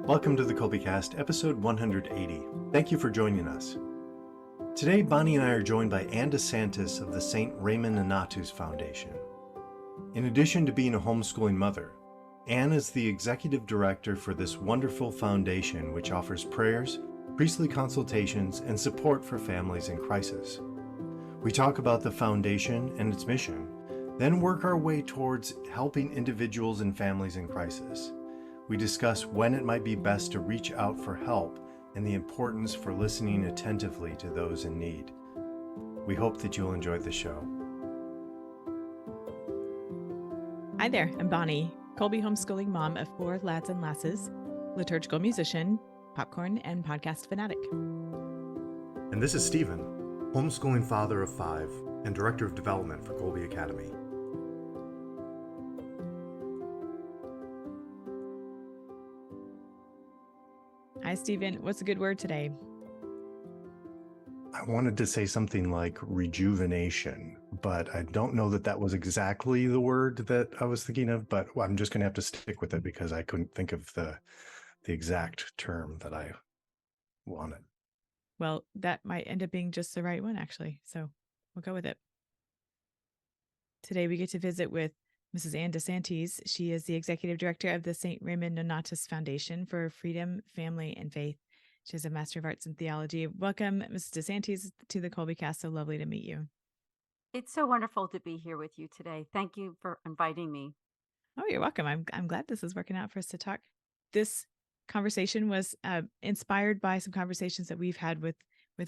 Welcome to the Colbycast, episode 180. Thank you for joining us. Today, Bonnie and I are joined by Anne DeSantis of the St. Raymond Nonnatus Foundation. In addition to being a homeschooling mother, Anne is the executive director for this wonderful foundation which offers prayers, priestly consultations, and support for families in crisis. We talk about the foundation and its mission, then work our way towards helping individuals and families in crisis. We discuss when it might be best to reach out for help and the importance for listening attentively to those in need. We hope that you'll enjoy the show. Hi there, I'm Bonnie, Colby homeschooling mom of 4 lads and lasses, liturgical musician, popcorn, and podcast fanatic. And this is Stephen, homeschooling father of 5 and director of development for Colby Academy. Hi, Stephen. What's a good word today? I wanted to say something like rejuvenation, but I don't know that that was exactly the word that I was thinking of, but I'm just going to have to stick with it because I couldn't think of the exact term that I wanted. Well, that might end up being just the right one, actually. So we'll go with it. Today, we get to visit with Mrs. Anne DeSantis. She is the executive director of the St. Raymond Nonnatus Foundation for Freedom, Family, and Faith. She has a Master of Arts in Theology. Welcome, Mrs. DeSantis, to the Colbycast. So lovely to meet you. It's so wonderful to be here with you today. Thank you for inviting me. Oh, you're welcome. I'm glad this is working out for us to talk. This conversation was inspired by some conversations that we've had with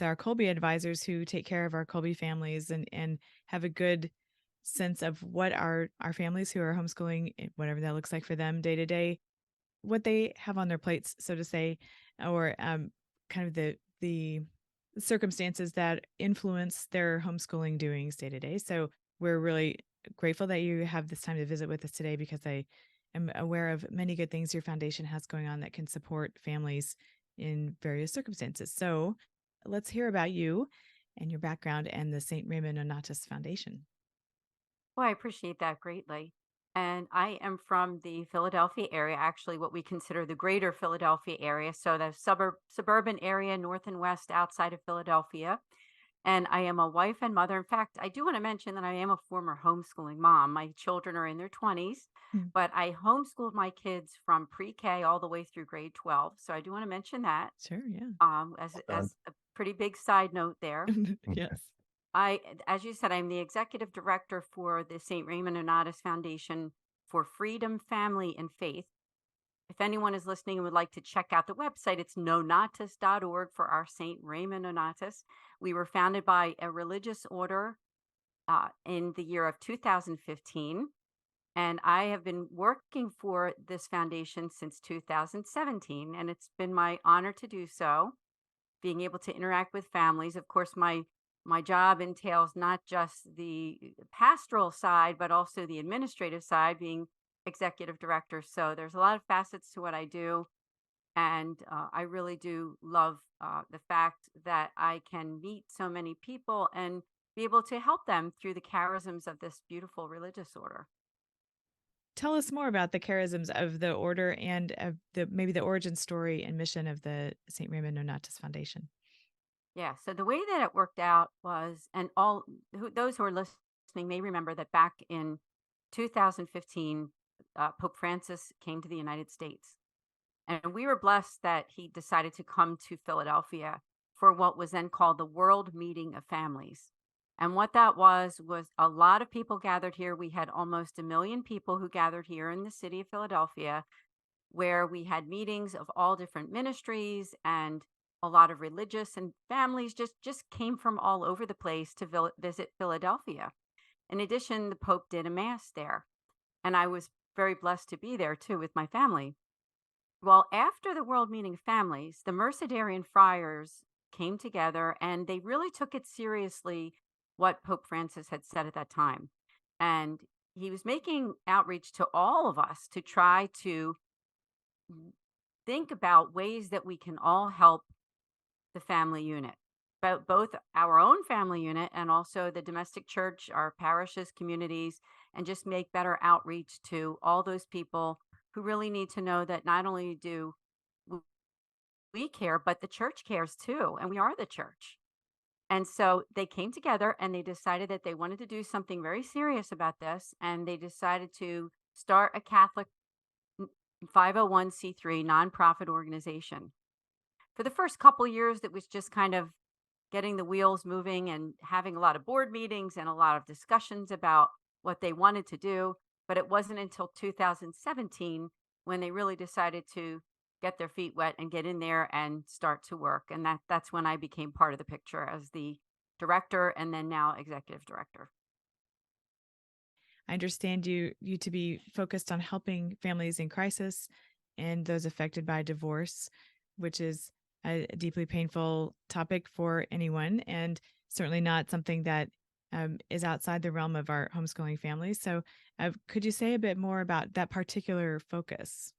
our Colby advisors who take care of our Colby families and have a good sense of what our families who are homeschooling, whatever that looks like for them day to day, what they have on their plates, so to say, or kind of the circumstances that influence their homeschooling doings day to day. So we're really grateful that you have this time to visit with us today because I am aware of many good things your foundation has going on that can support families in various circumstances. So let's hear about you and your background and the St. Raymond Nonnatus Foundation. Well, I appreciate that greatly. And I am from the Philadelphia area, actually what we consider the greater Philadelphia area. So the suburban area, north and west outside of Philadelphia. And I am a wife and mother. In fact, I do want to mention that I am a former homeschooling mom. My children are in their 20s, but I homeschooled my kids from pre-K all the way through grade 12. So I do want to mention that. Sure, yeah. As a pretty big side note there. Yes. As you said, I'm the executive director for the St. Raymond Nonnatus Foundation for Freedom, Family, and Faith. If anyone is listening and would like to check out the website, it's nonnatus.org for our St. Raymond Nonnatus. We were founded by a religious order in the year of 2015. And I have been working for this foundation since 2017. And it's been my honor to do so, being able to interact with families. Of course, my job entails not just the pastoral side, but also the administrative side, being executive director. So there's a lot of facets to what I do. And I really do love the fact that I can meet so many people and be able to help them through the charisms of this beautiful religious order. Tell us more about the charisms of the order and of maybe the origin story and mission of the St. Raymond Nonnatus Foundation. Yeah. So the way that it worked out was, and those who are listening may remember that back in 2015, Pope Francis came to the United States. And we were blessed that he decided to come to Philadelphia for what was then called the World Meeting of Families. And what that was a lot of people gathered here. We had almost 1 million people who gathered here in the city of Philadelphia, where we had meetings of all different ministries, and a lot of religious and families just came from all over the place to visit Philadelphia. In addition, the Pope did a mass there, and I was very blessed to be there too with my family. Well, after the World Meeting of Families, the Mercedarian friars came together and they really took it seriously what Pope Francis had said at that time. And he was making outreach to all of us to try to think about ways that we can all help the family unit, but both our own family unit and also the domestic church, our parishes, communities, and just make better outreach to all those people who really need to know that not only do we care, but the church cares too, and we are the church. And so they came together and they decided that they wanted to do something very serious about this. And they decided to start a Catholic 501c3 nonprofit organization. For the first couple years, that was just kind of getting the wheels moving and having a lot of board meetings and a lot of discussions about what they wanted to do. But it wasn't until 2017 when they really decided to get their feet wet and get in there and start to work. And that's when I became part of the picture as the director and then now executive director. I understand you to be focused on helping families in crisis and those affected by divorce, which is a deeply painful topic for anyone, and certainly not something that is outside the realm of our homeschooling families. So, could you say a bit more about that particular focus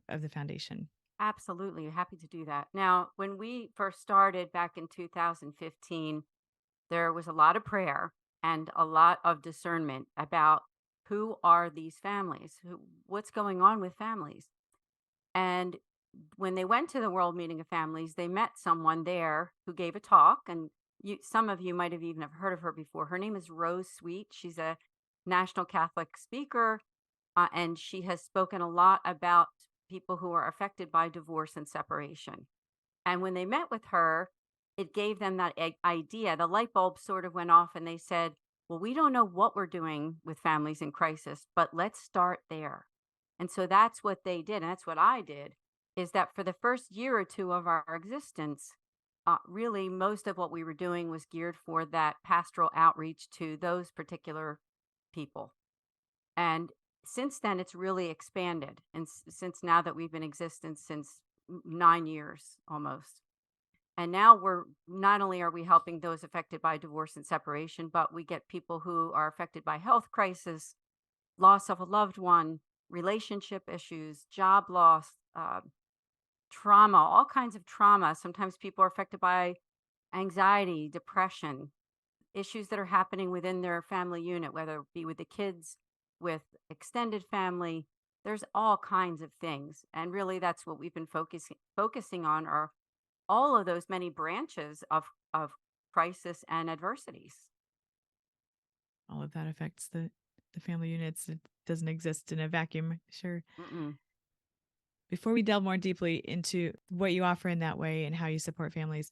of the foundation? Absolutely. Happy to do that. Now, when we first started back in 2015, there was a lot of prayer and a lot of discernment about who are these families, what's going on with families. And when they went to the World Meeting of Families, they met someone there who gave a talk, and some of you might have even have heard of her before. Her name is Rose Sweet. She's a national Catholic speaker, and she has spoken a lot about people who are affected by divorce and separation. And when they met with her, it gave them that idea. The light bulb sort of went off, and they said, well, we don't know what we're doing with families in crisis, but let's start there. And so that's what they did. And that's what I did, is that for the first year or two of our existence, really most of what we were doing was geared for that pastoral outreach to those particular people. And since then, it's really expanded. And since now that we've been in existence since 9 years almost. And now we're not only are we helping those affected by divorce and separation, but we get people who are affected by health crisis, loss of a loved one, relationship issues, job loss, trauma, all kinds of trauma. Sometimes people are affected by anxiety, depression, issues that are happening within their family unit, whether it be with the kids, with extended family. There's all kinds of things. And really that's what we've been focusing on, are all of those many branches of crisis and adversities. All of that affects the family units. It doesn't exist in a vacuum, sure. Mm-mm. Before we delve more deeply into what you offer in that way and how you support families,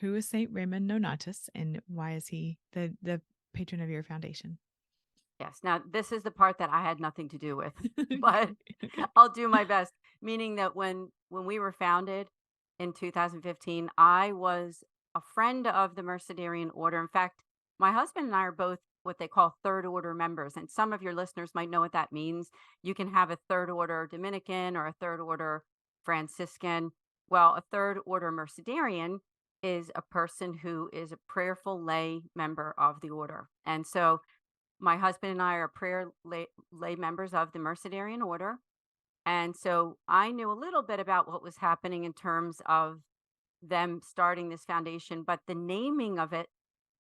who is Saint Raymond Nonnatus and why is he the patron of your foundation? Yes. Now, this is the part that I had nothing to do with, but I'll do my best. Meaning that when we were founded in 2015, I was a friend of the Mercedarian Order. In fact, my husband and I are both what they call third order members, and some of your listeners might know what that means. You can have a third order Dominican or a third order Franciscan. Well, a third order Mercedarian is a person who is a prayerful lay member of the order. And so my husband and I are prayer lay members of the Mercedarian Order. And so I knew a little bit about what was happening in terms of them starting this foundation, but the naming of it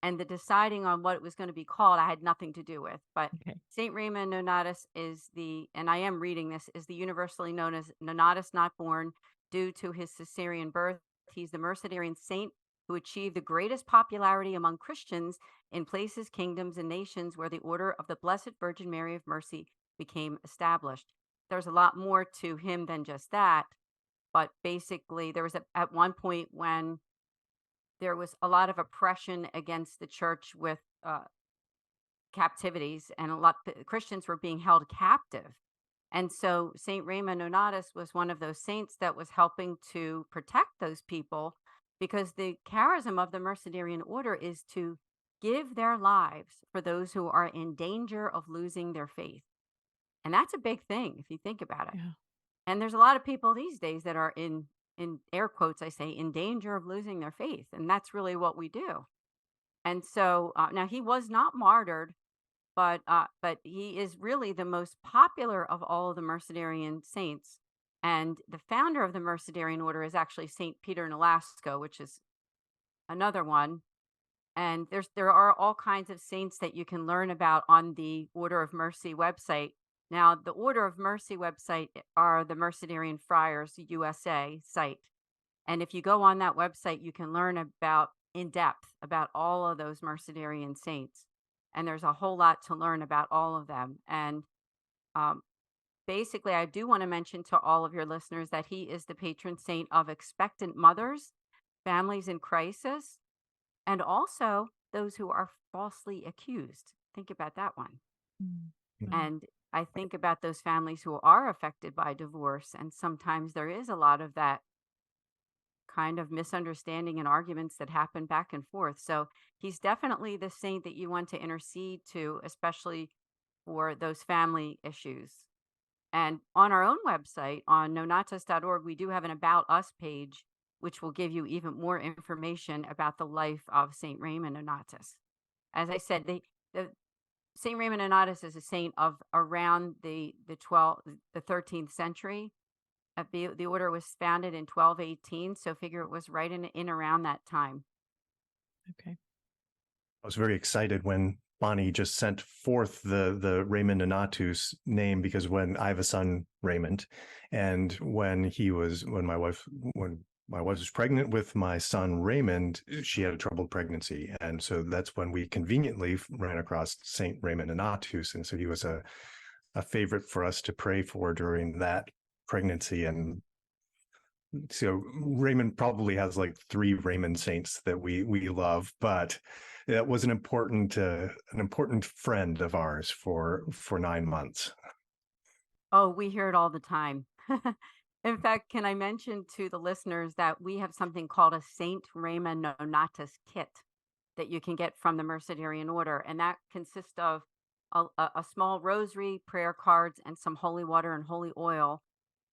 and the deciding on what it was going to be called, I had nothing to do with. But Okay. St. Raymond Nonnatus is and I am reading this, is the universally known as Nonnatus not born due to his Caesarean birth. He's the Mercedarian saint who achieved the greatest popularity among Christians in places, kingdoms, and nations where the order of the Blessed Virgin Mary of Mercy became established. There's a lot more to him than just that. But basically, there was at one point when there was a lot of oppression against the church with captivities, and a lot Christians were being held captive. And so Saint Raymond Nonnatus was one of those saints that was helping to protect those people, because the charism of the Mercedarian Order is to give their lives for those who are in danger of losing their faith. And that's a big thing if you think about it. Yeah. And there's a lot of people these days that are in air quotes, I say, in danger of losing their faith. And that's really what we do. And so now he was not martyred, but he is really the most popular of all of the Mercedarian saints. And the founder of the Mercedarian Order is actually Saint Peter Nolasco, which is another one. And there are all kinds of saints that you can learn about on the Order of Mercy website. Now, the Order of Mercy website are the Mercedarian Friars USA site. And if you go on that website, you can learn about in depth about all of those Mercedarian saints. And there's a whole lot to learn about all of them. And um, basically, I do want to mention to all of your listeners that he is the patron saint of expectant mothers, families in crisis, and also those who are falsely accused. Think about that one. Mm. Wow. And I think about those families who are affected by divorce. And sometimes there is a lot of that kind of misunderstanding and arguments that happen back and forth. So he's definitely the saint that you want to intercede to, especially for those family issues. And on our own website, on nonnatus.org, we do have an About Us page, which will give you even more information about the life of St. Raymond Nonnatus. As I said, the St. Raymond Nonnatus is a saint of around the 13th century. The order was founded in 1218, so figure it was right in around that time. Okay. I was very excited when Bonnie just sent forth the Raymond Nonnatus name, because when I have a son, Raymond, and when my wife was pregnant with my son Raymond, she had a troubled pregnancy, and so that's when we conveniently ran across Saint Raymond Nonnatus, and so he was a favorite for us to pray for during that pregnancy. And so Raymond probably has like 3 Raymond saints that we love, but that was an important friend of ours for 9 months. Oh, we hear it all the time. In fact, can I mention to the listeners that we have something called a Saint Raymond Nonnatus kit that you can get from the Mercedarian order, and that consists of a small rosary, prayer cards, and some holy water and holy oil.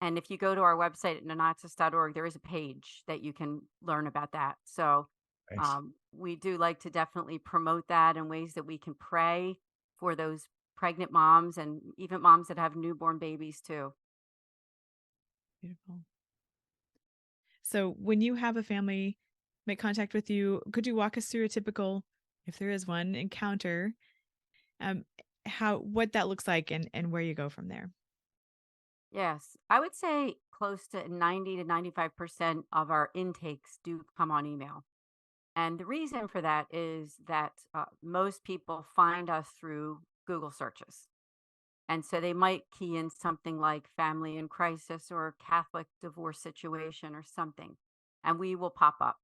And if you go to our website at nonnatus.org, there is a page that you can learn about that. So Nice. we do like to definitely promote that in ways that we can pray for those pregnant moms and even moms that have newborn babies too. Beautiful. So when you have a family make contact with you, could you walk us through a typical, if there is one, encounter, um, what that looks like and where you go from there? Yes, I would say close to 90 to 95% of our intakes do come on email. And the reason for that is that most people find us through Google searches. And so they might key in something like family in crisis or Catholic divorce situation or something, and we will pop up.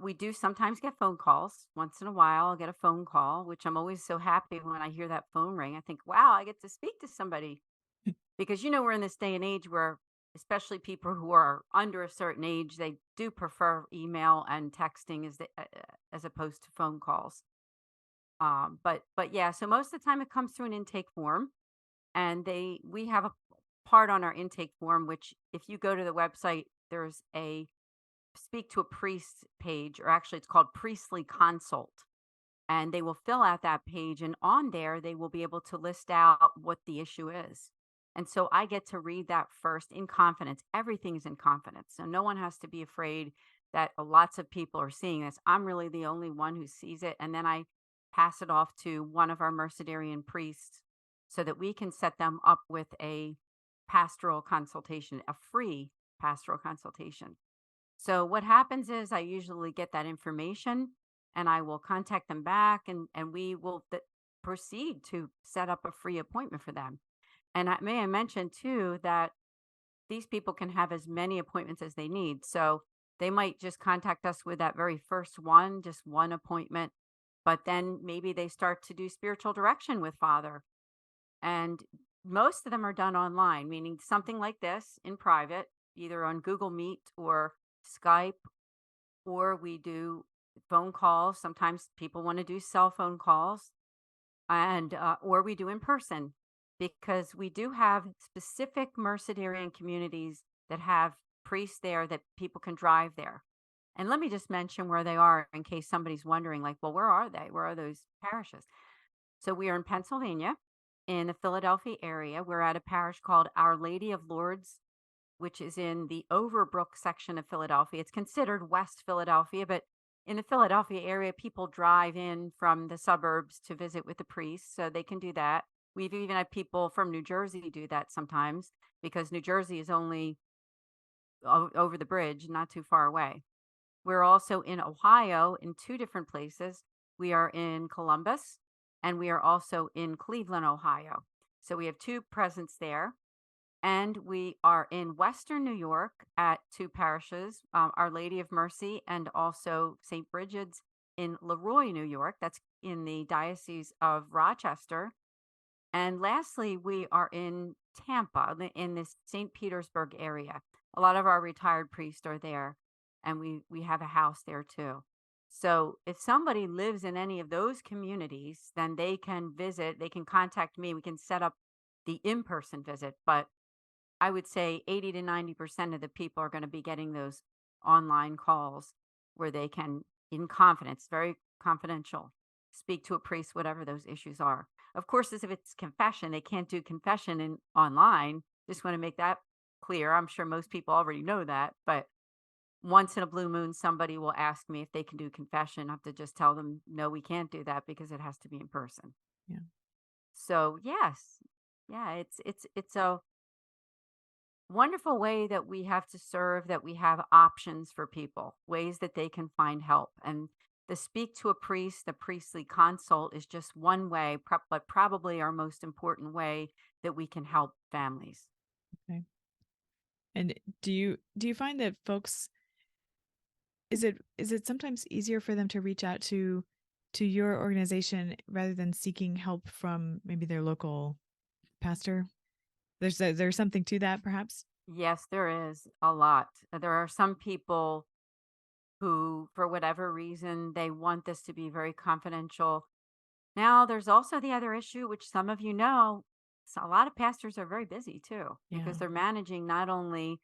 We do sometimes get phone calls. Once in a while, I'll get a phone call, which I'm always so happy when I hear that phone ring. I think, wow, I get to speak to somebody. Because, we're in this day and age where, especially people who are under a certain age, they do prefer email and texting as opposed to phone calls. But yeah, so most of the time it comes through an intake form, and we have a part on our intake form, which if you go to the website, there's a speak to a priest page, or actually it's called priestly consult. And they will fill out that page, and on there, they will be able to list out what the issue is. And so I get to read that first in confidence. Everything's in confidence. So no one has to be afraid that lots of people are seeing this. I'm really the only one who sees it. And then I pass it off to one of our Mercedarian priests so that we can set them up with a pastoral consultation, a free pastoral consultation. So what happens is I usually get that information and I will contact them back, and we will proceed to set up a free appointment for them. And may I mention too that these people can have as many appointments as they need. So they might just contact us with that very first one, just one appointment, but then maybe they start to do spiritual direction with Father. And most of them are done online, meaning something like this in private, either on Google Meet or Skype, or we do phone calls. Sometimes people want to do cell phone calls, and or we do in person, because we do have specific Mercedarian communities that have priests there that people can drive there. And let me just mention where they are in case somebody's wondering, like, well, where are they? Where are those parishes? So we are in Pennsylvania, in the Philadelphia area. We're at a parish called Our Lady of Lourdes, which is in the Overbrook section of Philadelphia. It's considered West Philadelphia, but in the Philadelphia area, people drive in from the suburbs to visit with the priests, so they can do that. We've even had people from New Jersey do that sometimes, because New Jersey is only over the bridge, not too far away. We're also in Ohio in two different places. We are in Columbus and we are also in Cleveland, Ohio. So we have two presence there. And we are in Western New York at two parishes, Our Lady of Mercy and also St. Bridget's in Leroy, New York. That's in the Diocese of Rochester. And lastly, we are in Tampa, in the St. Petersburg area. A lot of our retired priests are there, and we have a house there too. So if somebody lives in any of those communities, then they can visit, they can contact me. We can set up the in-person visit, but I would say 80 to 90% of the people are going to be getting those online calls where they can, in confidence, very confidential, speak to a priest, whatever those issues are. Of course, as if it's confession, they can't do confession in online. Just want to make that clear. I'm sure most people already know that, but once in a blue moon, somebody will ask me if they can do confession. I have to just tell them, no, we can't do that because it has to be in person. Yeah. So yes, yeah, it's a wonderful way that we have to serve, that we have options for people, ways that they can find help. And the speak to a priest, the priestly consult is just one way, but probably our most important way that we can help families. Okay. And do you find that folks, is it sometimes easier for them to reach out to your organization rather than seeking help from maybe their local pastor? There's something to that, perhaps? Yes, there is a lot. There are some people who, for whatever reason, they want this to be very confidential. Now, there's also the other issue, which some of you know, a lot of pastors are very busy too, Yeah. because they're managing not only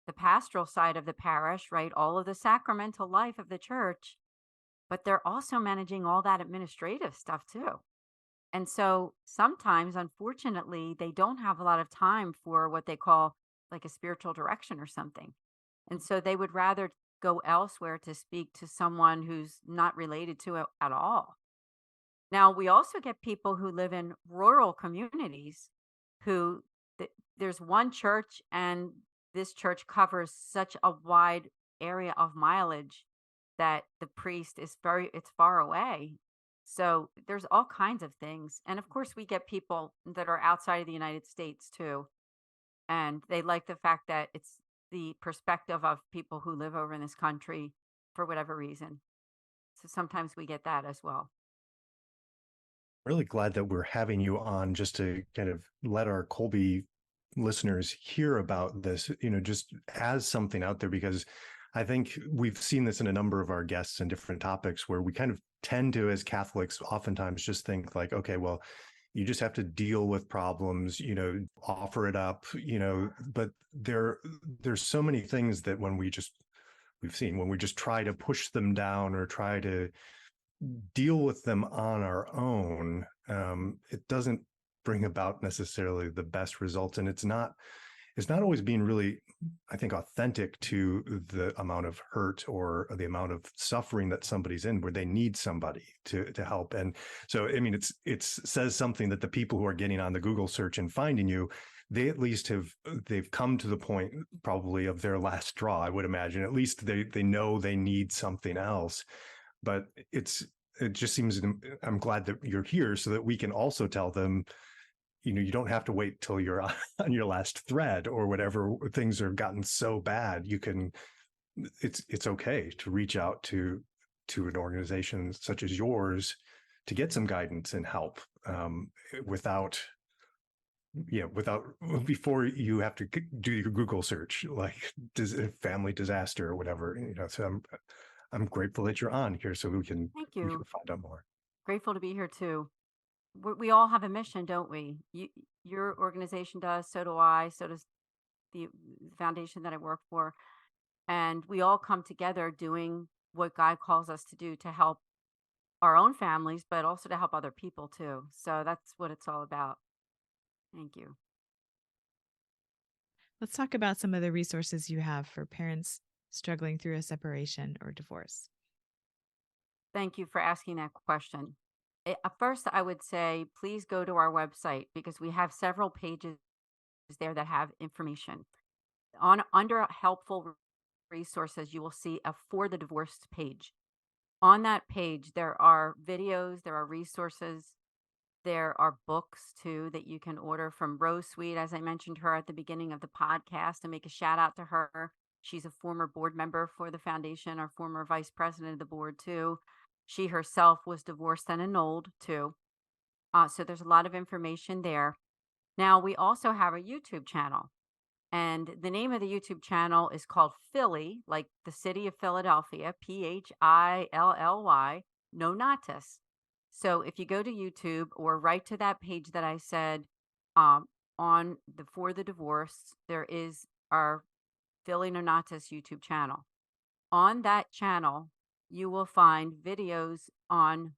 the pastoral side of the parish, right? All of the sacramental life of the church, but they're also managing all that administrative stuff too. And so sometimes, unfortunately, they don't have a lot of time for what they call like a spiritual direction or something. And so they would rather go elsewhere to speak to someone who's not related to it at all. Now, we also get people who live in rural communities who there's one church, and this church covers such a wide area of mileage that the priest is it's far away. So there's all kinds of things. And of course, we get people that are outside of the United States too. And they like the fact that it's the perspective of people who live over in this country for whatever reason. So sometimes we get that as well. Really glad that we're having you on just to kind of let our Colby listeners hear about this, just as something out there, because I think we've seen this in a number of our guests and different topics where we kind of tend to, as Catholics, oftentimes just think like, okay, well, you just have to deal with problems, offer it up, but there's so many things that we've seen when we just try to push them down or try to deal with them on our own, it doesn't bring about necessarily the best results. And it's not always being really, I think, authentic to the amount of hurt or the amount of suffering that somebody's in, where they need somebody to help. And so, I mean, it says something that the people who are getting on the Google search and finding you, they at least they've come to the point probably of their last straw, I would imagine. At least they know they need something else. But it just seems, I'm glad that you're here so that we can also tell them, you don't have to wait till you're on your last thread or whatever. Things have gotten so bad, it's okay to reach out to an organization such as yours to get some guidance and help, without before you have to do your Google search, like family disaster or whatever. So I'm grateful that you're on here so we can Thank we can you. find out more. Grateful to be here too. We all have a mission, don't we? Your organization does, so do I, so does the foundation that I work for. And we all come together doing what God calls us to do to help our own families, but also to help other people too. So that's what it's all about. Thank you. Let's talk about some of the resources you have for parents struggling through a separation or divorce. Thank you for asking that question. First, I would say please go to our website because we have several pages there that have information. under helpful resources, you will see a For the Divorced page. On that page, there are videos, there are resources, there are books too that you can order from Rose Sweet, as I mentioned her at the beginning of the podcast, and make a shout out to her. She's a former board member for the foundation, our former vice president of the board too. She herself was divorced and annulled too. So there's a lot of information there. Now, we also have a YouTube channel, and the name of the YouTube channel is called Philly, like the city of Philadelphia, Philly, Nonnatus. So if you go to YouTube or right to that page that I said on the For the Divorce, there is our Philly Nonnatus YouTube channel. On that channel, you will find videos on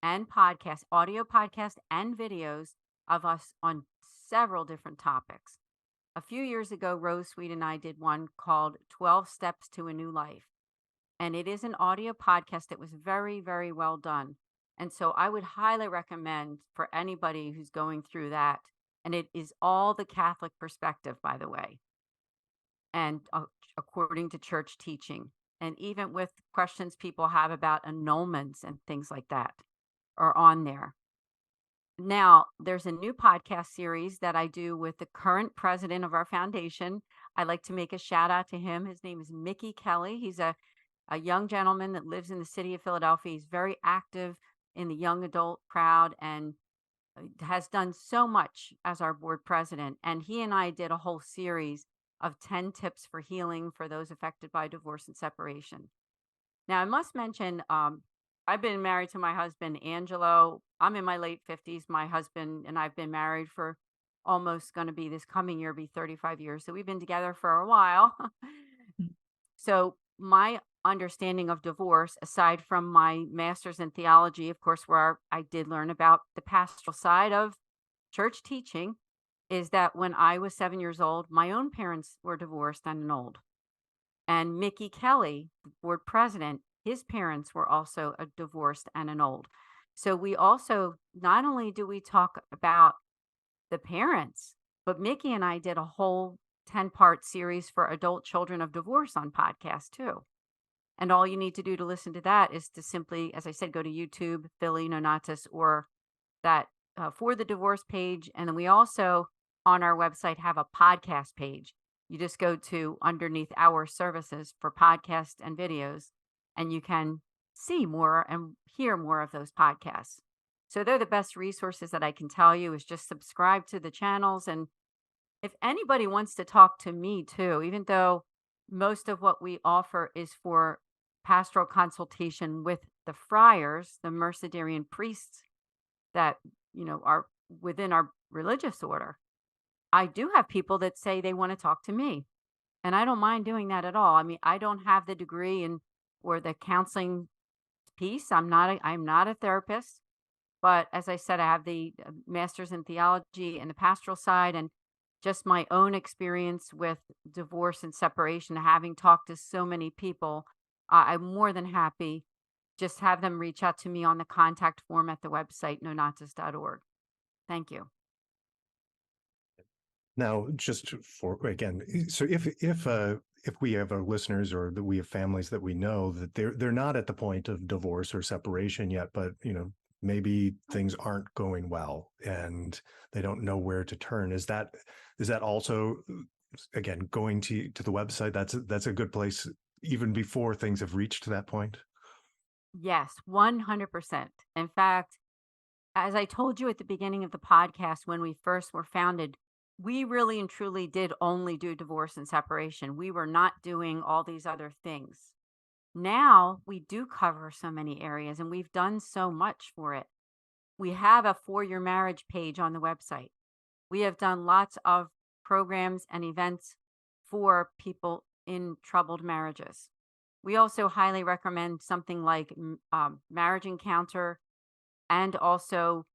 and podcasts, audio podcasts and videos of us on several different topics. A few years ago, Rose Sweet and I did one called 12 Steps to a New Life. And it is an audio podcast that was very, very well done. And so I would highly recommend for anybody who's going through that. And it is all the Catholic perspective, by the way, and according to church teaching. And even with questions people have about annulments and things like that are on there. Now, there's a new podcast series that I do with the current president of our foundation. I like to make a shout out to him. His name is Mickey Kelly. He's a young gentleman that lives in the city of Philadelphia. He's very active in the young adult crowd and has done so much as our board president. And he and I did a whole series of 10 tips for healing for those affected by divorce and separation. Now, I must mention, I've been married to my husband, Angelo. I'm in my late 50s. My husband and I've been married for almost going to be this coming year, be 35 years. So we've been together for a while. So my understanding of divorce, aside from my master's in theology, of course, where I did learn about the pastoral side of church teaching, is that when I was 7 years old, my own parents were divorced and annulled. And Mickey Kelly, the board president, his parents were also divorced and annulled. So we also, not only do we talk about the parents, but Mickey and I did a whole 10-part series for adult children of divorce on podcast too. And all you need to do to listen to that is to simply, as I said, go to YouTube, Philly Nonnatus, or that For the Divorce page. And then we also on our website have a podcast page. You just go to underneath our services for podcasts and videos, and you can see more and hear more of those podcasts. So they're the best resources that I can tell you is just subscribe to the channels. And if anybody wants to talk to me too, even though most of what we offer is for pastoral consultation with the friars, the Mercedarian priests that, are within our religious order, I do have people that say they want to talk to me. And I don't mind doing that at all. I mean, I don't have the degree or the counseling piece. I'm not a therapist. But as I said, I have the master's in theology and the pastoral side, and just my own experience with divorce and separation, having talked to so many people, I'm more than happy. Just have them reach out to me on the contact form at the website, nonnatus.org. Thank you. Now, just for again, so if we have our listeners or that we have families that we know that they're not at the point of divorce or separation yet, but maybe things aren't going well and they don't know where to turn. Is that also, again, going to the website? That's a good place even before things have reached that point. Yes, 100%. In fact, as I told you at the beginning of the podcast, when we first were founded, we really and truly did only do divorce and separation. We were not doing all these other things. Now we do cover so many areas and we've done so much for it. We have a For Your Marriage page on the website. We have done lots of programs and events for people in troubled marriages. We also highly recommend something like Marriage Encounter and also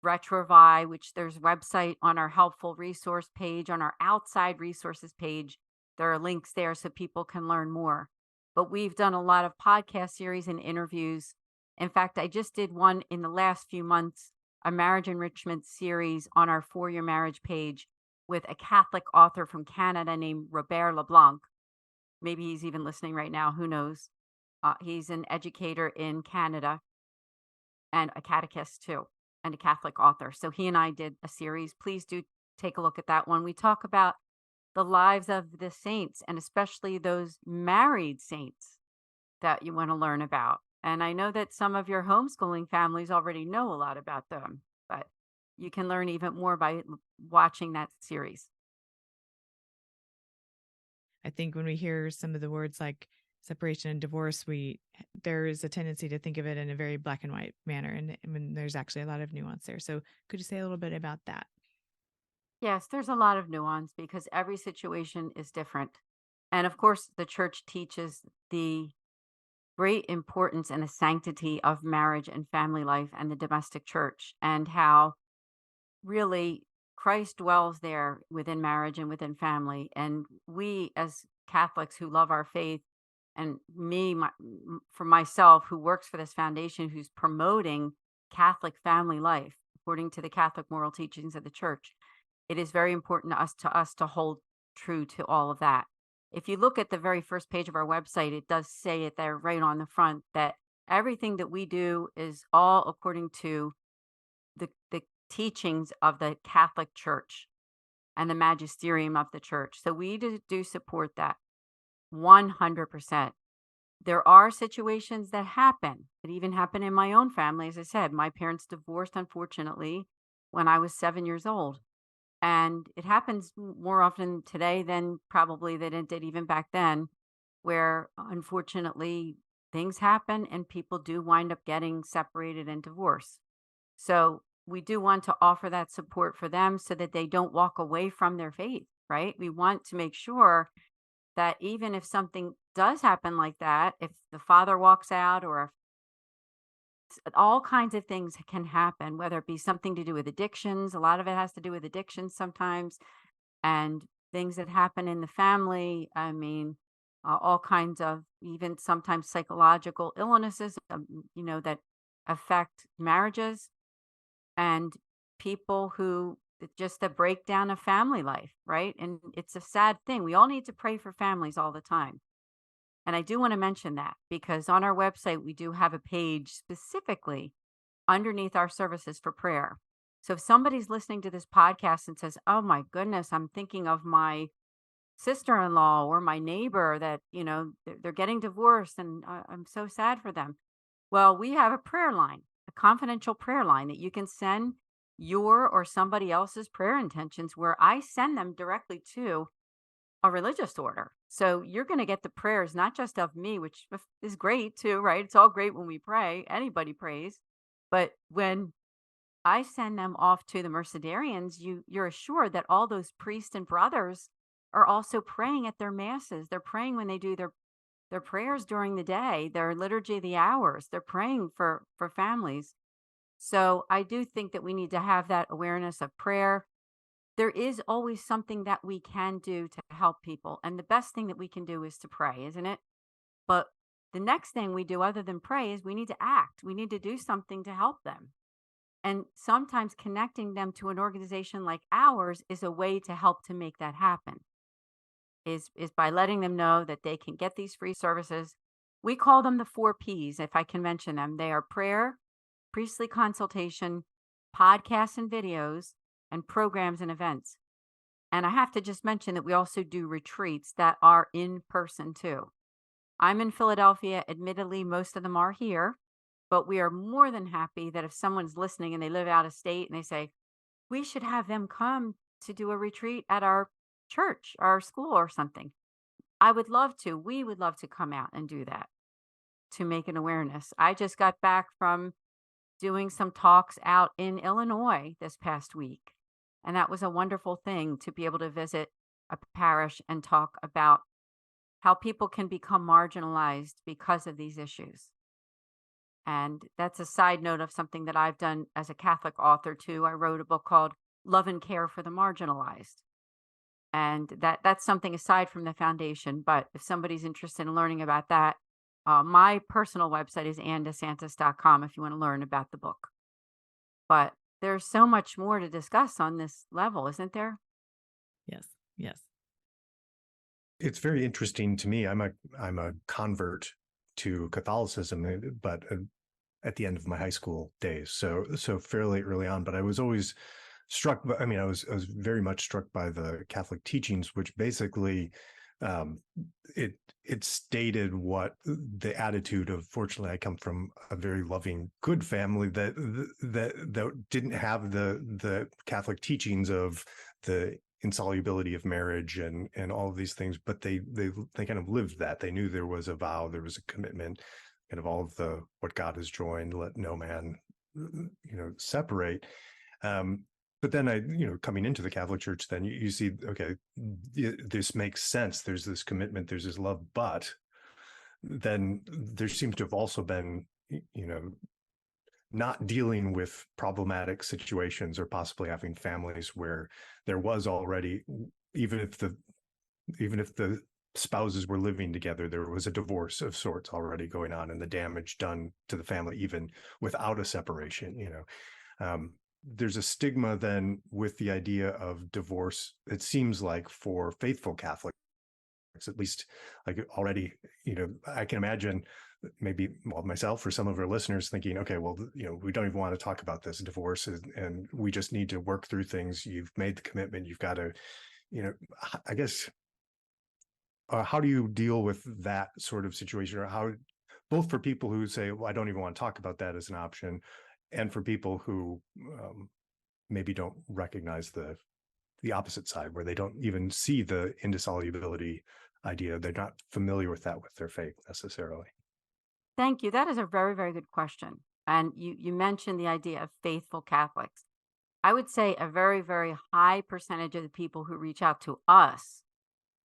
Retrovi, which there's a website on our helpful resource page, on our outside resources page. There are links there so people can learn more. But we've done a lot of podcast series and interviews. In fact, I just did one in the last few months, a marriage enrichment series on our For Your Marriage page with a Catholic author from Canada named Robert LeBlanc. Maybe he's even listening right now. Who knows? He's an educator in Canada and a catechist too, and a Catholic author. So he and I did a series. Please do take a look at that one. We talk about the lives of the saints, and especially those married saints that you want to learn about. And I know that some of your homeschooling families already know a lot about them, but you can learn even more by watching that series. I think when we hear some of the words like separation and divorce, there is a tendency to think of it in a very black and white manner, and when there's actually a lot of nuance there. So could you say a little bit about that? Yes, there's a lot of nuance because every situation is different. And of course, the church teaches the great importance and the sanctity of marriage and family life and the domestic church, and how really Christ dwells there within marriage and within family. And we, as Catholics who love our faith, and for myself, who works for this foundation, who's promoting Catholic family life according to the Catholic moral teachings of the church, it is very important to us to hold true to all of that. If you look at the very first page of our website, it does say it there right on the front that everything that we do is all according to the teachings of the Catholic Church and the magisterium of the church. So we do support that 100%. There are situations that happen. It even happened in my own family. As I said, my parents divorced, unfortunately, when I was 7 years old. And it happens more often today than probably than it did even back then, where unfortunately things happen and people do wind up getting separated and divorced. So we do want to offer that support for them so that they don't walk away from their faith, right? We want to make sure that even if something does happen like that, if the father walks out or if all kinds of things can happen, whether it be something to do with addictions. A lot of it has to do with addictions sometimes, and things that happen in the family. I mean, all kinds of even sometimes psychological illnesses, that affect marriages and people who just the breakdown of family life, right? And it's a sad thing. We all need to pray for families all the time. And I do want to mention that because on our website, we do have a page specifically underneath our services for prayer. So if somebody's listening to this podcast and says, oh my goodness, I'm thinking of my sister-in-law or my neighbor that, they're getting divorced and I'm so sad for them. Well, we have a prayer line, a confidential prayer line that you can send your or somebody else's prayer intentions where I send them directly to a religious order. So you're going to get the prayers, not just of me, which is great too, right? It's all great when we pray. Anybody prays. But when I send them off to the Mercedarians, you're assured that all those priests and brothers are also praying at their masses. They're praying when they do their prayers during the day, their liturgy of the hours. They're praying for families. So I do think that we need to have that awareness of prayer. There is always something that we can do to help people. And the best thing that we can do is to pray, isn't it? But the next thing we do other than pray is we need to act. We need to do something to help them. And sometimes connecting them to an organization like ours is a way to help to make that happen. Is by letting them know that they can get these free services. We call them the 4 Ps, if I can mention them. They are prayer, priestly consultation, podcasts and videos, and programs and events. And I have to just mention that we also do retreats that are in person too. I'm in Philadelphia. Admittedly, most of them are here, but we are more than happy that if someone's listening and they live out of state and they say, we should have them come to do a retreat at our church, our school or something. I would love to. We would love to come out and do that to make an awareness. I just got back from doing some talks out in Illinois this past week. And that was a wonderful thing to be able to visit a parish and talk about how people can become marginalized because of these issues. And that's a side note of something that I've done as a Catholic author too. I wrote a book called Love and Care for the Marginalized. And that's something aside from the foundation. But if somebody's interested in learning about that, my personal website is annedesantis.com if you want to learn about the book. But there's so much more to discuss on this level, isn't there? Yes. Yes. It's very interesting to me. I'm a convert to Catholicism, but at the end of my high school days, so fairly early on. But I was always struck by, I was very much struck by the Catholic teachings, which basically um, it stated what the attitude of. Fortunately, I come from a very loving, good family that didn't have the Catholic teachings of the insolubility of marriage and all of these things, but they kind of lived that. They knew there was a vow, there was a commitment, kind of all of the what God has joined, let no man separate. Um, but then coming into the Catholic Church, then you see, okay, this makes sense. There's this commitment, there's this love, but then there seems to have also been, not dealing with problematic situations or possibly having families where there was already, even if the spouses were living together, there was a divorce of sorts already going on and the damage done to the family, even without a separation, there's a stigma then with the idea of divorce, it seems like, for faithful Catholics, at least, like already, I can imagine maybe myself or some of our listeners thinking, okay, well, we don't even want to talk about this divorce and we just need to work through things. You've made the commitment. You've got to, I guess, how do you deal with that sort of situation, or how, both for people who say, well, I don't even want to talk about that as an option, and for people who maybe don't recognize the opposite side, where they don't even see the indissolubility idea. They're not familiar with that with their faith necessarily. Thank you. That is a very, very good question. And you mentioned the idea of faithful Catholics. I would say a very, very high percentage of the people who reach out to us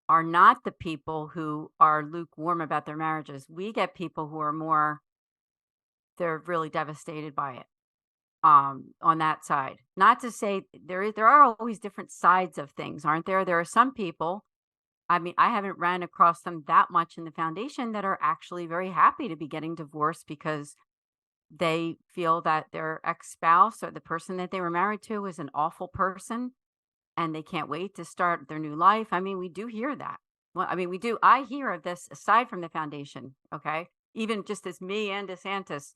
are not the people who are lukewarm about their marriages. We get people who are more, they're really devastated by it, on that side. Not to say there are always different sides of things, aren't there? There are some people, I mean, I haven't ran across them that much in the foundation, that are actually very happy to be getting divorced because they feel that their ex-spouse or the person that they were married to is an awful person and they can't wait to start their new life. I mean, we do hear that. Well, I mean, we do. I hear of this aside from the foundation. Okay. Even just as me and DeSantis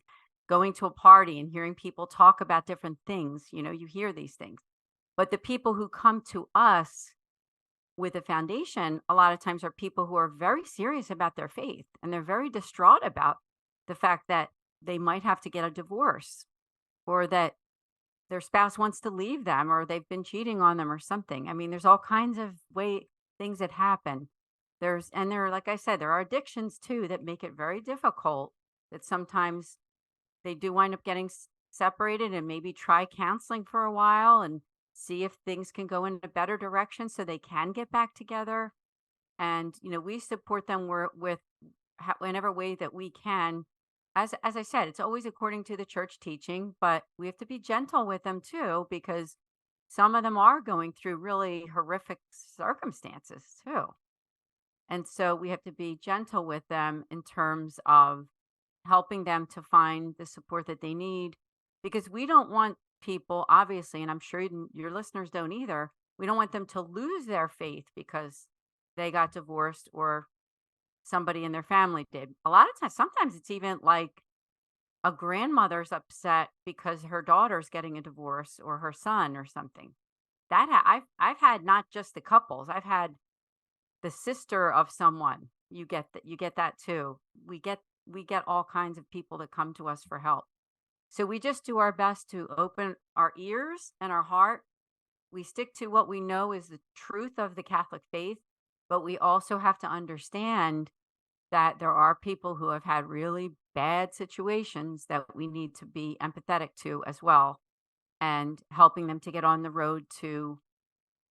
going to a party and hearing people talk about different things, you hear these things. But the people who come to us with a foundation, a lot of times, are people who are very serious about their faith and they're very distraught about the fact that they might have to get a divorce, or that their spouse wants to leave them, or they've been cheating on them or something. I mean, there's all kinds of things that happen. Like I said, there are addictions too that make it very difficult, that sometimes they do wind up getting separated, and maybe try counseling for a while and see if things can go in a better direction so they can get back together. And, we support them with whatever way that we can. As I said, it's always according to the church teaching, but we have to be gentle with them too, because some of them are going through really horrific circumstances too. And so we have to be gentle with them in terms of helping them to find the support that they need, because we don't want people, obviously, and I'm sure your listeners don't either, we don't want them to lose their faith because they got divorced or somebody in their family did. A lot of times, sometimes it's even like a grandmother's upset because her daughter's getting a divorce, or her son or something. I've had not just the couples, I've had the sister of someone. You get that too. We get all kinds of people that come to us for help. So we just do our best to open our ears and our heart. We stick to what we know is the truth of the Catholic faith, but we also have to understand that there are people who have had really bad situations that we need to be empathetic to as well, and helping them to get on the road to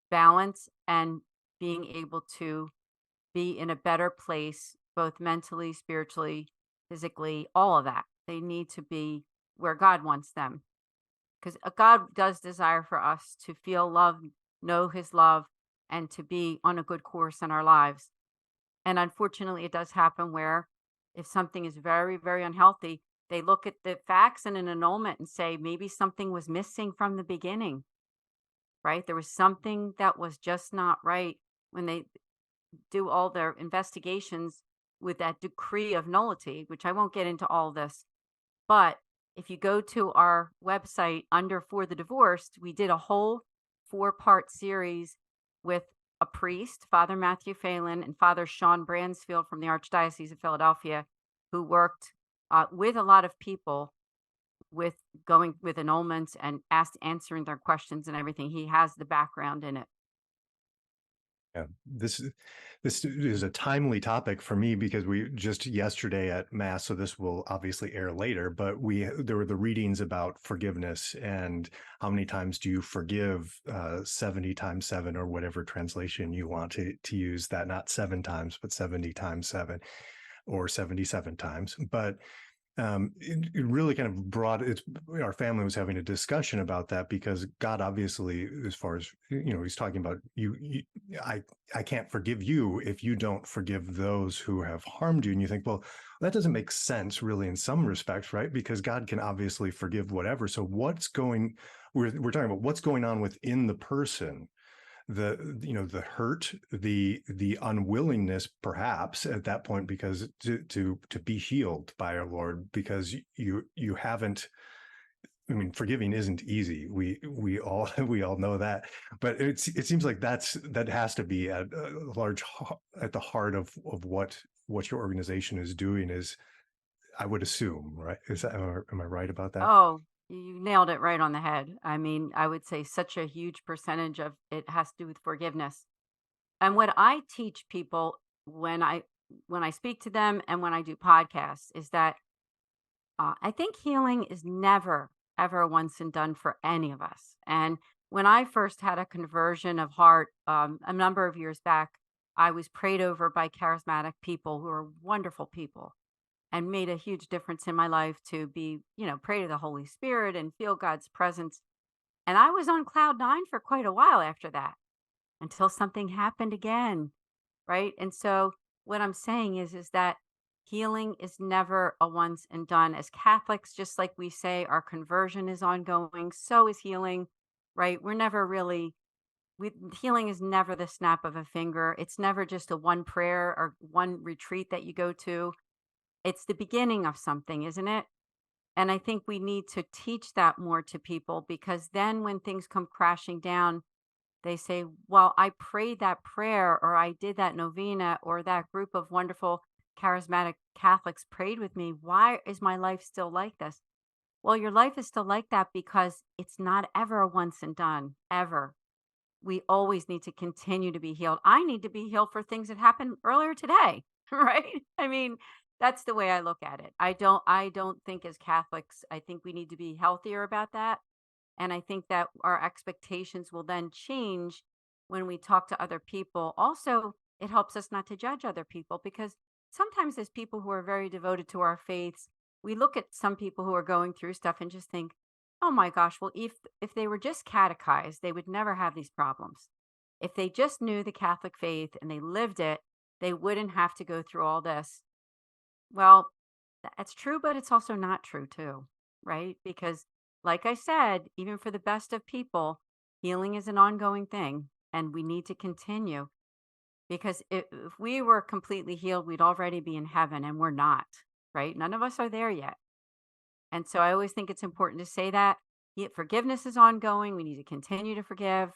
balance and being able to be in a better place, both mentally, spiritually, physically, all of that. They need to be where God wants them, because God does desire for us to feel love, know his love, and to be on a good course in our lives. And unfortunately, it does happen where, if something is very, very unhealthy, they look at the facts in an annulment and say, maybe something was missing from the beginning, right? There was something that was just not right when they do all their investigations with that decree of nullity, which I won't get into all this. But if you go to our website under For the Divorced, we did a whole 4-part series with a priest, Father Matthew Phelan, and Father Sean Bransfield from the Archdiocese of Philadelphia, who worked with a lot of people with going with annulments and answering their questions and everything. He has the background in it. Yeah, this is a timely topic for me because we just yesterday at Mass, so this will obviously air later, but there were the readings about forgiveness and how many times do you forgive, 70 times 7 or whatever translation you want to use that, not 7 times, but 70 times 7 or 77 times. But it really kind of brought it's our family was having a discussion about that because God obviously, as far as he's talking about I can't forgive you if you don't forgive those who have harmed you. And you think, well, that doesn't make sense really in some respects, right? Because God can obviously forgive whatever. So we're talking about what's going on within the person, the hurt, the unwillingness perhaps at that point, because to be healed by our Lord, because you haven't. I mean, forgiving isn't easy. We all we all know that, but it seems like that has to be at at the heart of what your organization is doing. Is, I would assume, right? Am I right about that? Oh, you nailed it right on the head. I mean, I would say such a huge percentage of it has to do with forgiveness. And what I teach people when I speak to them and when I do podcasts is that I think healing is never ever a once and done for any of us. And when I first had a conversion of heart a number of years back, I was prayed over by charismatic people who are wonderful people and made a huge difference in my life to be, pray to the Holy Spirit and feel God's presence. And I was on cloud 9 for quite a while after that until something happened again, right? And so what I'm saying is that healing is never a once and done. As Catholics, just like we say our conversion is ongoing, so is healing, right? We're never really healing is never the snap of a finger. It's never just a one prayer or one retreat that you go to. It's the beginning of something, isn't it? And I think we need to teach that more to people because then when things come crashing down, they say, well, I prayed that prayer or I did that novena or that group of wonderful charismatic Catholics prayed with me. Why is my life still like this? Well, your life is still like that because it's not ever a once and done, ever. We always need to continue to be healed. I need to be healed for things that happened earlier today, right? I mean, that's the way I look at it. I don't think as Catholics, I think we need to be healthier about that. And I think that our expectations will then change when we talk to other people. Also, it helps us not to judge other people because sometimes as people who are very devoted to our faiths, we look at some people who are going through stuff and just think, "Oh my gosh, well if they were just catechized, they would never have these problems. If they just knew the Catholic faith and they lived it, they wouldn't have to go through all this." Well, that's true, but it's also not true too, right? Because like I said, even for the best of people, healing is an ongoing thing and we need to continue because if we were completely healed, we'd already be in heaven and we're not, right? None of us are there yet. And so I always think it's important to say that forgiveness is ongoing. We need to continue to forgive,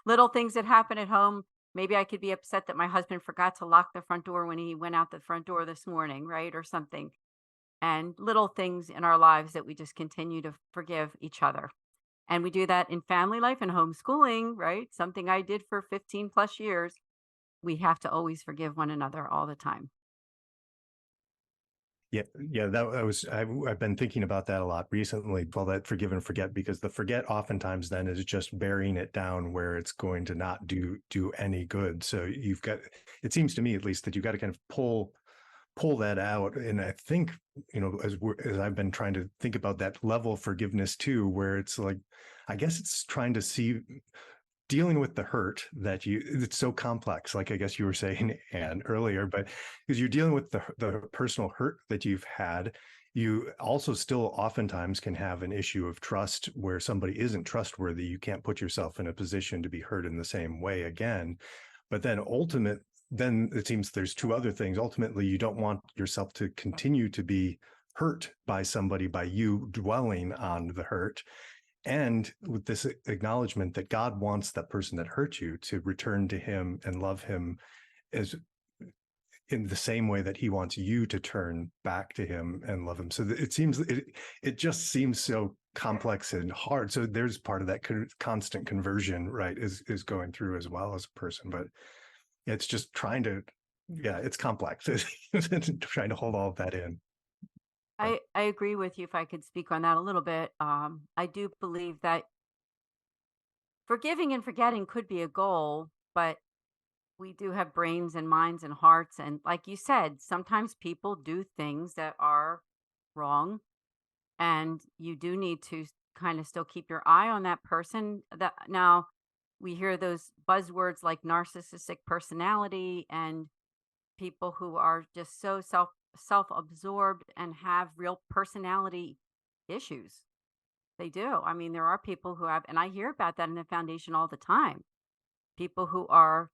little things that happen at home. Maybe I could be upset that my husband forgot to lock the front door when he went out the front door this morning, right? Or something. And little things in our lives that we just continue to forgive each other. And we do that in family life and homeschooling, right? Something I did for 15 plus years. We have to always forgive one another all the time. Yeah, I've been thinking about that a lot recently. Well, that forgive and forget, because the forget oftentimes then is just burying it down where it's going to not do any good. So it seems to me at least that you've got to kind of pull that out. And I think, as I've been trying to think about that level of forgiveness too, where it's like, I guess it's trying to see, dealing with the hurt it's so complex, like I guess you were saying, Anne, earlier, but because you're dealing with the personal hurt that you've had, You also still oftentimes can have an issue of trust where somebody isn't trustworthy. You can't put yourself in a position to be heard in the same way again. But then it seems there's two other things. Ultimately, you don't want yourself to continue to be hurt by somebody by you dwelling on the hurt. And with this acknowledgement that God wants that person that hurt you to return to him and love him as in the same way that he wants you to turn back to him and love him. So it just seems so complex and hard. So there's part of that constant conversion, right, is going through as well as a person. But it's just it's complex. Trying to hold all of that in. I agree with you. If I could speak on that a little bit, I do believe that forgiving and forgetting could be a goal, but we do have brains and minds and hearts. And like you said, sometimes people do things that are wrong, and you do need to kind of still keep your eye on that person. That now we hear those buzzwords like narcissistic personality and people who are just so self-absorbed and have real personality issues. They do. I mean, there are people who have, and I hear about that in the foundation all the time. People who are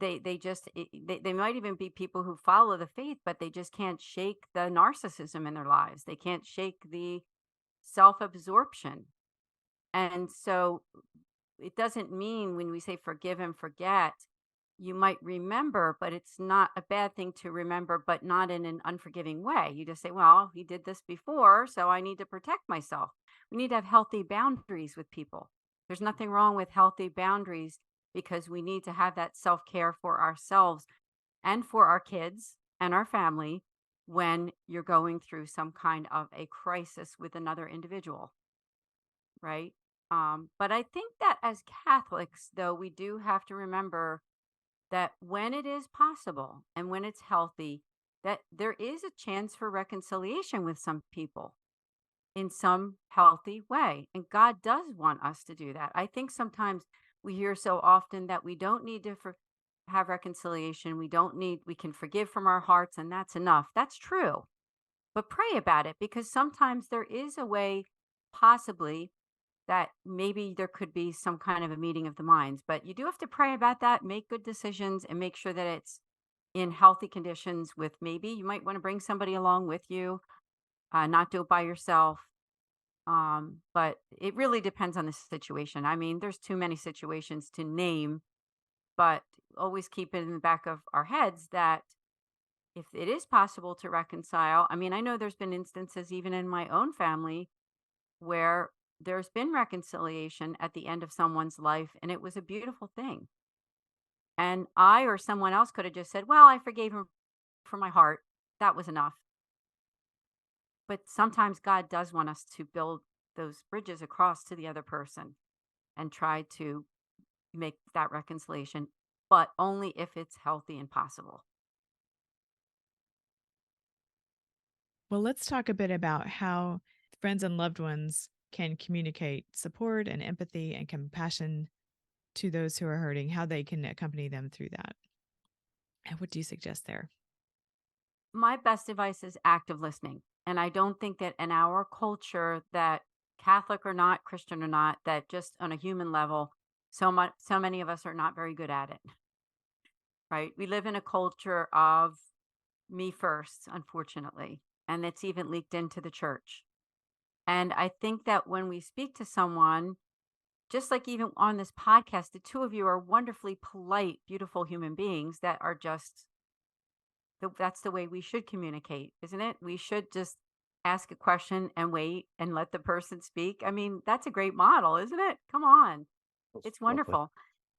they just they might even be people who follow the faith, but they just can't shake the narcissism in their lives. They can't shake the self-absorption. And so it doesn't mean when we say forgive and forget, you might remember, but it's not a bad thing to remember, but not in an unforgiving way. You just say, well, he did this before, so I need to protect myself. We need to have healthy boundaries with people. There's nothing wrong with healthy boundaries because we need to have that self-care for ourselves and for our kids and our family when you're going through some kind of a crisis with another individual, right? But I think that as Catholics, though, we do have to remember that when it is possible and when it's healthy, that there is a chance for reconciliation with some people in some healthy way. And God does want us to do that. I think sometimes we hear so often that we don't need to have reconciliation. We can forgive from our hearts and that's enough. That's true. But pray about it because sometimes there is a way, possibly, that maybe there could be some kind of a meeting of the minds, but you do have to pray about that, make good decisions, and make sure that it's in healthy conditions with maybe you might want to bring somebody along with you, not do it by yourself. But it really depends on the situation. I mean, there's too many situations to name, but always keep it in the back of our heads that if it is possible to reconcile, I mean, I know there's been instances even in my own family where there's been reconciliation at the end of someone's life, and it was a beautiful thing. And I or someone else could have just said, well, I forgave him from my heart. That was enough. But sometimes God does want us to build those bridges across to the other person and try to make that reconciliation, but only if it's healthy and possible. Well, let's talk a bit about how friends and loved ones can communicate support and empathy and compassion to those who are hurting, how they can accompany them through that. And what do you suggest there? My best advice is active listening. And I don't think that in our culture, that Catholic or not, Christian or not, that just on a human level, so many of us are not very good at it. Right? We live in a culture of me first, unfortunately, and it's even leaked into the church. And I think that when we speak to someone, just like even on this podcast, the two of you are wonderfully polite, beautiful human beings that are just that's the way we should communicate, isn't it? We should just ask a question and wait and let the person speak. I mean, that's a great model, isn't it? Come on. It's Lovely. wonderful.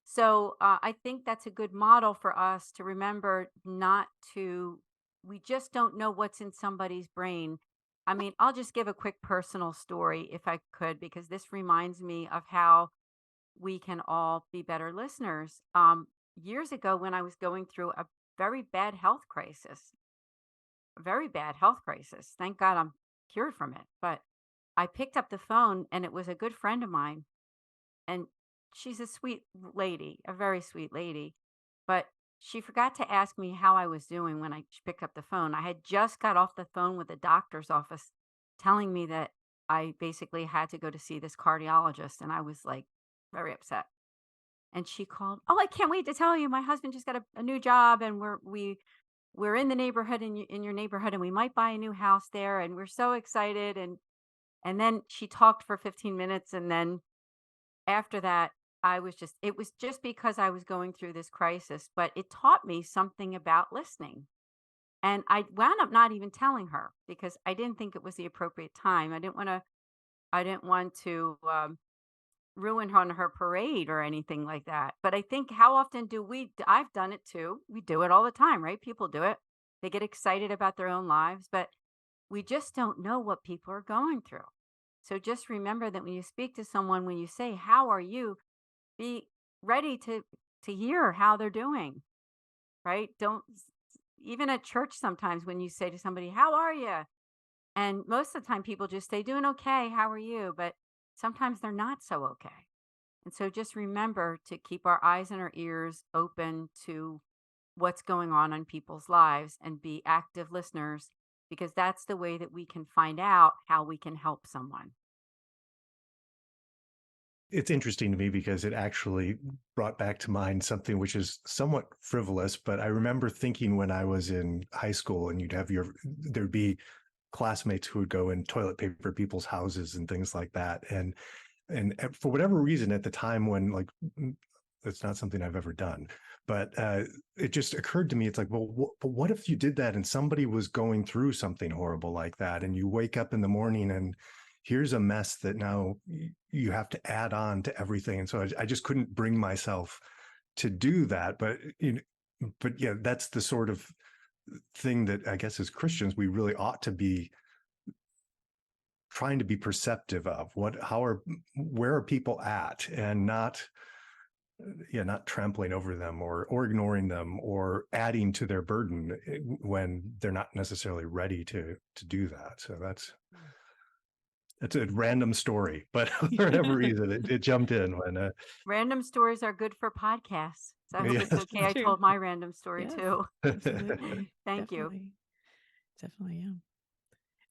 So I think that's a good model for us to remember not to, we just don't know what's in somebody's brain. I mean, I'll just give a quick personal story if I could, because this reminds me of how we can all be better listeners. Years ago, when I was going through a very bad health crisis, thank God I'm cured from it. But I picked up the phone and it was a good friend of mine. And she's a sweet lady, a very sweet lady. But she forgot to ask me how I was doing when she picked up the phone. I had just got off the phone with the doctor's office telling me that I basically had to go to see this cardiologist, and I was like very upset. And she called, "Oh, I can't wait to tell you. My husband just got a new job, and we're in the neighborhood in your neighborhood, and we might buy a new house there, and we're so excited." And then she talked for 15 minutes, and then after that, it was just because I was going through this crisis, but it taught me something about listening. And I wound up not even telling her because I didn't think it was the appropriate time. I didn't want to ruin her on her parade or anything like that. But I think how often I've done it too. We do it all the time, right? People do it. They get excited about their own lives, but we just don't know what people are going through. So just remember that when you speak to someone, when you say, "How are you?" be ready to hear how they're doing, right? Don't even at church sometimes when you say to somebody, "How are you?" And most of the time people just say, "Doing okay. How are you?" But sometimes they're not so okay. And so just remember to keep our eyes and our ears open to what's going on in people's lives and be active listeners because that's the way that we can find out how we can help someone. It's interesting to me because it actually brought back to mind something which is somewhat frivolous, but I remember thinking when I was in high school and there'd be classmates who would go and toilet paper people's houses and things like that. And for whatever reason at the time when it's not something I've ever done, but it just occurred to me, it's like, well, but what if you did that and somebody was going through something horrible like that and you wake up in the morning and here's a mess that now you have to add on to everything. And so I just couldn't bring myself to do that. But yeah, that's the sort of thing that I guess as Christians, we really ought to be trying to be perceptive of where are people at, and not trampling over them or ignoring them or adding to their burden when they're not necessarily ready to do that. So it's a random story, but for whatever reason, it jumped in when. Random stories are good for podcasts. So I hope it's Yes. okay. I True. told my random story Yes, too. absolutely. Thank you. Definitely, yeah.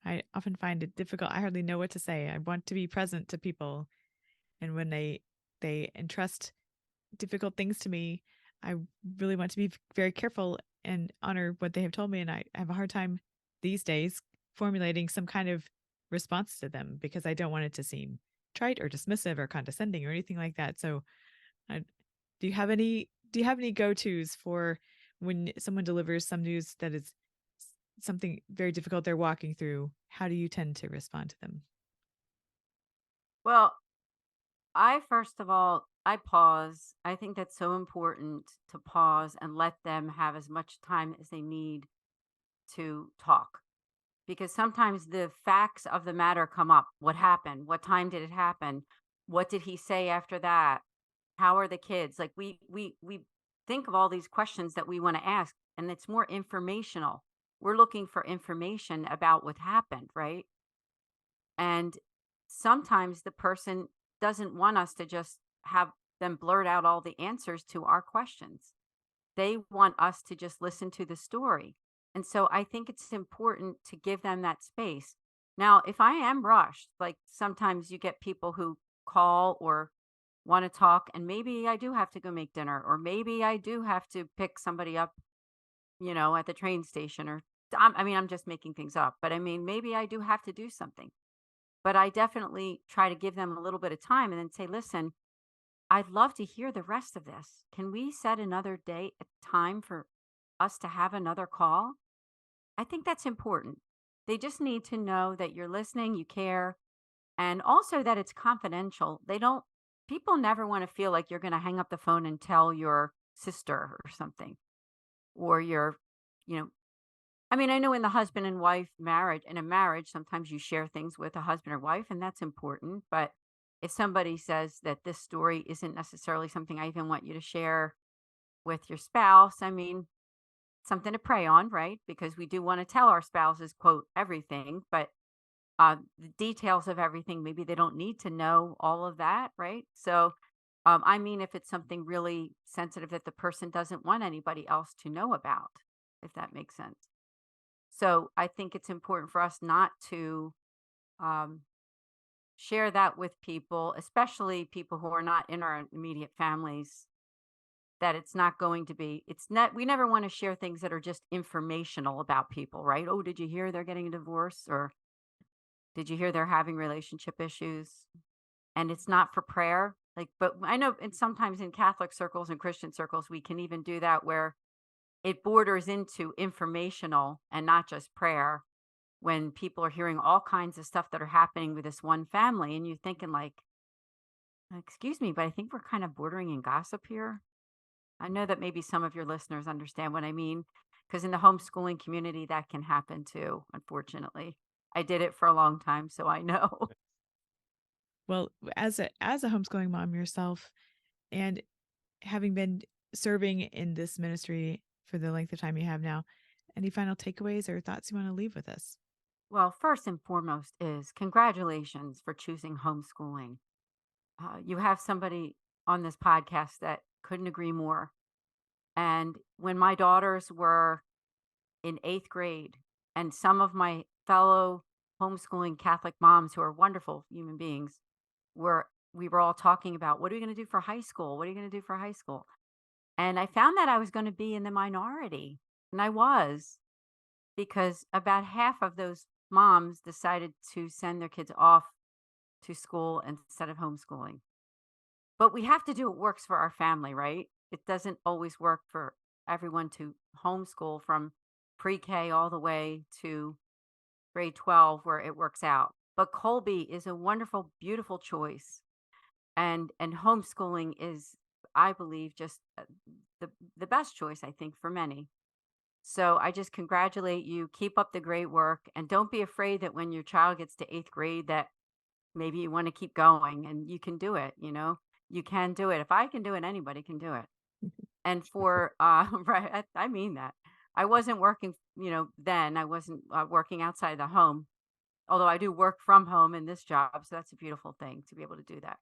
I often find it difficult. I hardly know what to say. I want to be present to people, and when they entrust difficult things to me, I really want to be very careful and honor what they have told me. And I have a hard time these days formulating some kind of response to them because I don't want it to seem trite or dismissive or condescending or anything like that. So, I, do you have any go-tos for when someone delivers some news that is something very difficult they're walking through? How do you tend to respond to them? Well, first of all, I pause. I think that's so important to pause and let them have as much time as they need to talk. Because sometimes the facts of the matter come up. What happened? What time did it happen? What did he say after that? How are the kids? Like we think of all these questions that we want to ask, and it's more informational. We're looking for information about what happened, right? And sometimes the person doesn't want us to just have them blurt out all the answers to our questions. They want us to just listen to the story. And so I think it's important to give them that space. Now, if I am rushed, like sometimes you get people who call or want to talk, and maybe I do have to go make dinner, or maybe I do have to pick somebody up, at the train station, or I mean, I'm just making things up, but I mean, maybe I do have to do something. But I definitely try to give them a little bit of time and then say, "Listen, I'd love to hear the rest of this. Can we set another day, a time for us to have another call?" I think that's important. They just need to know that you're listening, you care, and also that it's confidential. People never want to feel like you're going to hang up the phone and tell your sister or something, or you know, I mean, I know in the husband and wife marriage, in a marriage, sometimes you share things with a husband or wife, and that's important. But if somebody says that this story isn't necessarily something I even want you to share with your spouse, I mean, something to pray on, right? Because we do want to tell our spouses, quote, everything, but the details of everything, maybe they don't need to know all of that, right? So I mean, if it's something really sensitive that the person doesn't want anybody else to know about, if that makes sense. So I think it's important for us not to um, share that with people, especially people who are not in our immediate families, that it's not going to be, it's not, we never want to share things that are just informational about people, right? Oh, did you hear they're getting a divorce? Or did you hear they're having relationship issues? And it's not for prayer. Like, but I know, and sometimes in Catholic circles and Christian circles, we can even do that where it borders into informational and not just prayer, when people are hearing all kinds of stuff that are happening with this one family. And you're thinking like, excuse me, but I think we're kind of bordering in gossip here. I know that maybe some of your listeners understand what I mean, because in the homeschooling community, that can happen too, unfortunately. I did it for a long time, so I know. Well, as a homeschooling mom yourself, and having been serving in this ministry for the length of time you have now, any final takeaways or thoughts you want to leave with us? Well, first and foremost is congratulations for choosing homeschooling. You have somebody on this podcast that couldn't agree more. And when my daughters were in 8th grade, and some of my fellow homeschooling Catholic moms who are wonderful human beings we were all talking about, what are we going to do for high school? What are you going to do for high school? And I found that I was going to be in the minority. And I was, because about half of those moms decided to send their kids off to school instead of homeschooling. But we have to do what works for our family, right? It doesn't always work for everyone to homeschool from pre-K all the way to grade 12 where it works out. But Colby is a wonderful, beautiful choice. And homeschooling is, I believe, just the best choice, I think, for many. So I just congratulate you. Keep up the great work. And don't be afraid that when your child gets to 8th grade that maybe you want to keep going, and you can do it, you can do it. If I can do it, anybody can do it. And for right, I mean that. I wasn't working, then I wasn't working outside the home, although I do work from home in this job, so that's a beautiful thing to be able to do that.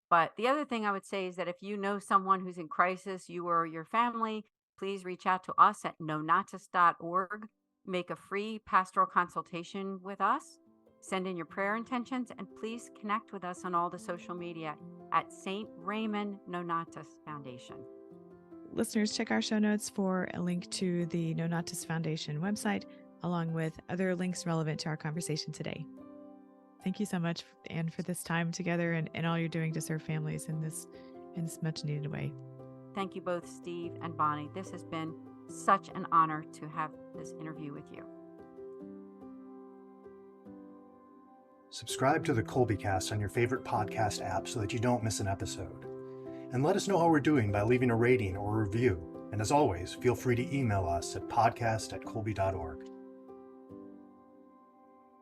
But the other thing I would say is that if you know someone who's in crisis, you or your family, please reach out to us at nonnatus.org. Make a free pastoral consultation with us. Send in your prayer intentions, and please connect with us on all the social media at St. Raymond Nonnatus Foundation. Listeners, check our show notes for a link to the Nonnatus Foundation website, along with other links relevant to our conversation today. Thank you so much, Anne, for this time together and all you're doing to serve families in this much needed way. Thank you both, Steve and Bonnie. This has been such an honor to have this interview with you. Subscribe to the Colbycast on your favorite podcast app so that you don't miss an episode. And let us know how we're doing by leaving a rating or a review. And as always, feel free to email us at podcast@colby.org.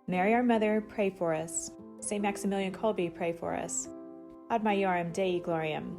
Mary, our Mother, pray for us. St. Maximilian Kolbe, pray for us. Ad Maiorem Dei Gloriam.